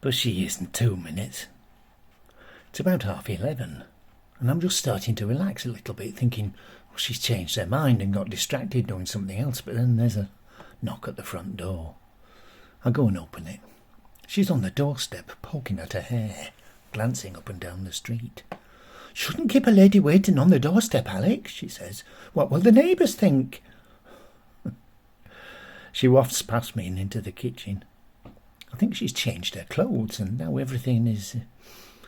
But she isn't 2 minutes. It's about 11:30, and I'm just starting to relax a little bit, thinking, well, she's changed her mind and got distracted doing something else, but then there's a knock at the front door. I go and open it. She's on the doorstep, poking at her hair, glancing up and down the street. "Shouldn't keep a lady waiting on the doorstep, Alec," she says. "What will the neighbours think?" She wafts past me and into the kitchen. I think she's changed her clothes, and now everything is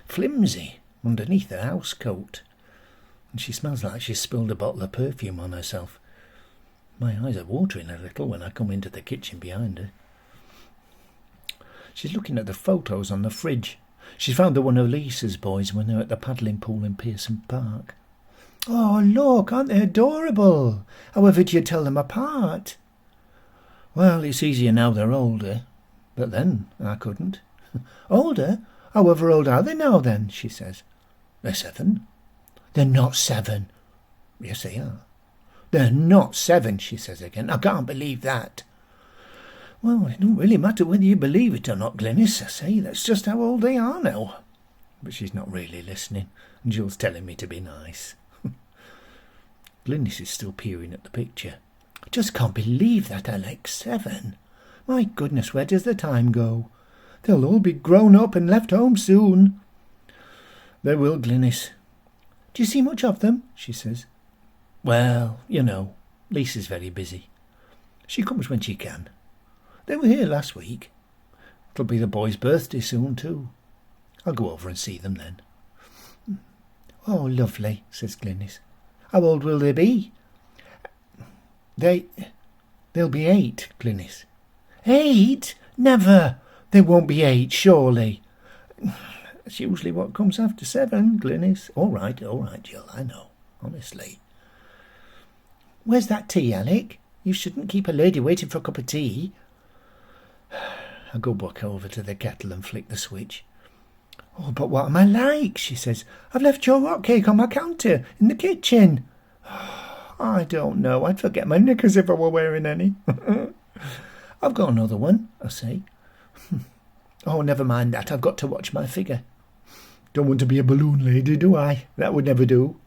flimsy underneath her housecoat. And she smells like she's spilled a bottle of perfume on herself. My eyes are watering a little when I come into the kitchen behind her. She's looking at the photos on the fridge. She's found the one of Lisa's boys when they're at the paddling pool in Pearson Park. "Oh, look, aren't they adorable? However do you tell them apart?" "Well, it's easier now they're older. But then I couldn't." "Older? However old are they now then?" she says. "They're 7. "They're not 7. "Yes, they are." "They're not 7, she says again. "I can't believe that." "Well, it don't really matter whether you believe it or not, Glynis, I say. That's just how old they are now." But she's not really listening, and Jill's telling me to be nice. Glynis is still peering at the picture. "I just can't believe that, Alec. 7. My goodness, where does the time go? They'll all be grown up and left home soon." "They will, Glynis." "Do you see much of them?" she says. "Well, you know, Lisa's very busy. She comes when she can. They were here last week. It'll be the boy's birthday soon, too. I'll go over and see them then." "Oh, lovely," says Glynis. "How old will they be?" They'll be 8, Glynis." 8? Never! They won't be 8, surely." "That's usually what comes after 7, Glynis." All right, Jill, I know, honestly." "Where's that tea, Alec? You shouldn't keep a lady waiting for a cup of tea." I go back over to the kettle and flick the switch. "Oh, but what am I like?" she says. "I've left your hot cake on my counter in the kitchen." "I don't know. I'd forget my knickers if I were wearing any." "I've got another one," I say. "Oh, never mind that. I've got to watch my figure." "Don't want to be a balloon lady, do I? That would never do."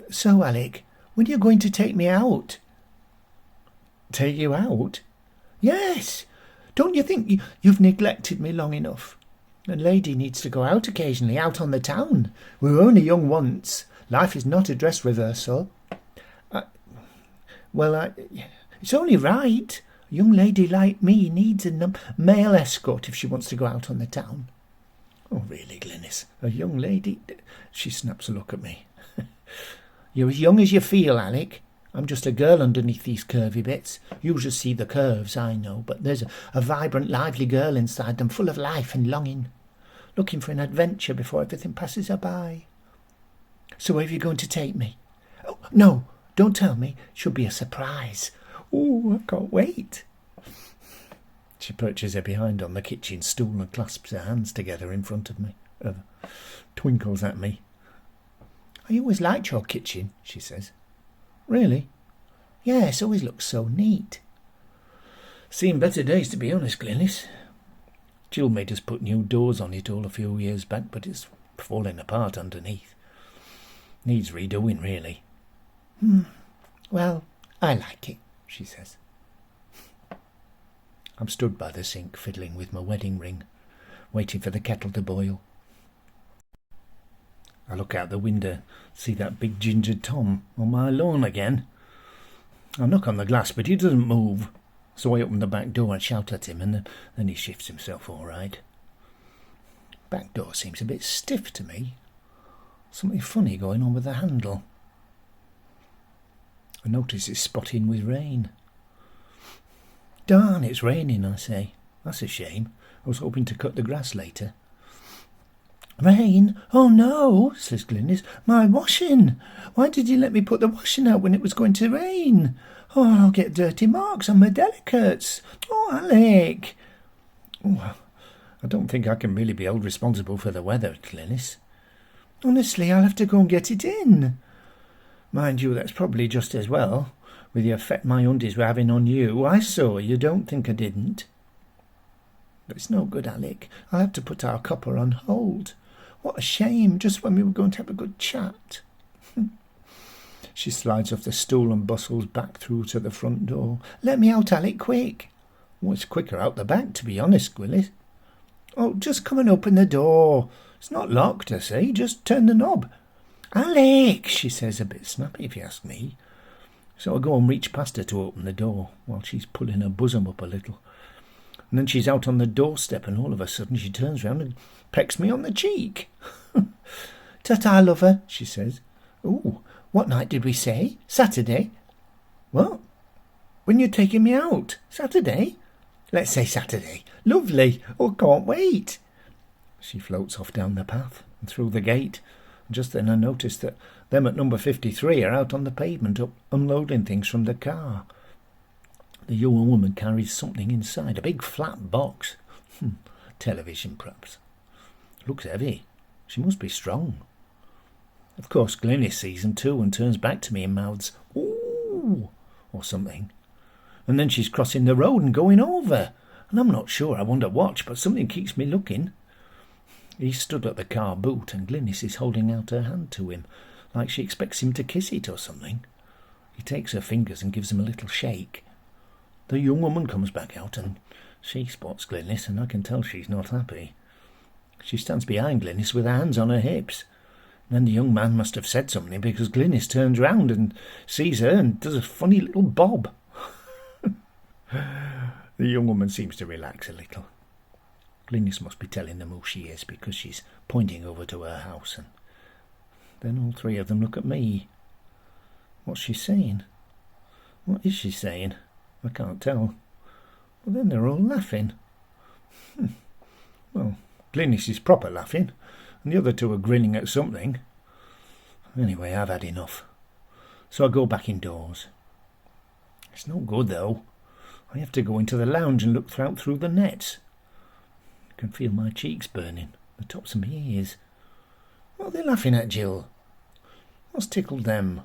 So, Alec, when are you going to take me out?" "Take you out?" "Yes. Don't you think you've neglected me long enough? A lady needs to go out occasionally, out on the town. We're only young once. Life is not a dress rehearsal." It's only right. A young lady like me needs a male escort if she wants to go out on the town." "Oh, really, Glynis? A young lady?" She snaps a look at me. "You're as young as you feel, Alec. I'm just a girl underneath these curvy bits. You just see the curves, I know, but there's a vibrant, lively girl inside them, full of life and longing, looking for an adventure before everything passes her by. So where are you going to take me?" "Oh, no, don't tell me. It should be a surprise." "Oh, I can't wait." She perches her behind on the kitchen stool and clasps her hands together in front of me. Twinkles at me. "I always liked your kitchen," she says. "Really?" "Yes, always looks so neat." "Seen better days, to be honest, Glynis. Jill made us put new doors on it all a few years back, but it's falling apart underneath. Needs redoing, really." "Well, I like it," she says. I'm stood by the sink, fiddling with my wedding ring, waiting for the kettle to boil. I look out the window, see that big gingered Tom on my lawn again. I knock on the glass, but he doesn't move, so I open the back door and shout at him, and then he shifts himself all right. Back door seems a bit stiff to me. Something funny going on with the handle. I notice it's spotting with rain. "Darn, it's raining," I say. "That's a shame. I was hoping to cut the grass later." "Rain? Oh no," says Glynis. "My washing. Why did you let me put the washing out when it was going to rain? Oh, I'll get dirty marks on my delicates. Oh, Alec." "Oh, I don't think I can really be held responsible for the weather, Glynis." "Honestly, I'll have to go and get it in." "Mind you, that's probably just as well, with the effect my undies were having on you. I saw you, don't think I didn't." It's no good, Alec. I'll have to put our copper on hold. What a shame, just when we were going to have a good chat. She slides off the stool and bustles back through to the front door. Let me out, Alec, quick. Oh, it's quicker out the back, to be honest, Glynis. Oh, just come and open the door. It's not locked, I say. Just turn the knob. Alec, she says, a bit snappy if you ask me. So I go and reach past her to open the door while she's pulling her bosom up a little. And then she's out on the doorstep and all of a sudden she turns round and pecks me on the cheek. Ta-ta, lover, she says. Oh, what night did we say? Saturday? What? When you're taking me out? Saturday? Let's say Saturday. Lovely. Oh, can't wait. She floats off down the path and through the gate. And just then I notice that them at number 53 are out on the pavement unloading things from the car. The young woman carries something inside, a big flat box. Television, perhaps. Looks heavy. She must be strong. Of course, Glynis sees them too and turns back to me and mouths, "Ooh," or something. And then she's crossing the road and going over. And I'm not sure I want to watch, but something keeps me looking. He's stood at the car boot and Glynis is holding out her hand to him, like she expects him to kiss it or something. He takes her fingers and gives them a little shake. The young woman comes back out and she spots Glynis and I can tell she's not happy. She stands behind Glynis with her hands on her hips. Then the young man must have said something because Glynis turns round and sees her and does a funny little bob. The young woman seems to relax a little. Glynis must be telling them who she is because she's pointing over to her house, and then all three of them look at me. What's she saying? What is she saying? I can't tell. But then they're all laughing. Well, Glynis is proper laughing, and the other two are grinning at something. Anyway, I've had enough. So I go back indoors. It's no good, though. I have to go into the lounge and look out through the nets. I can feel my cheeks burning, the tops of my ears. What are they laughing at, Jill? What's tickled them?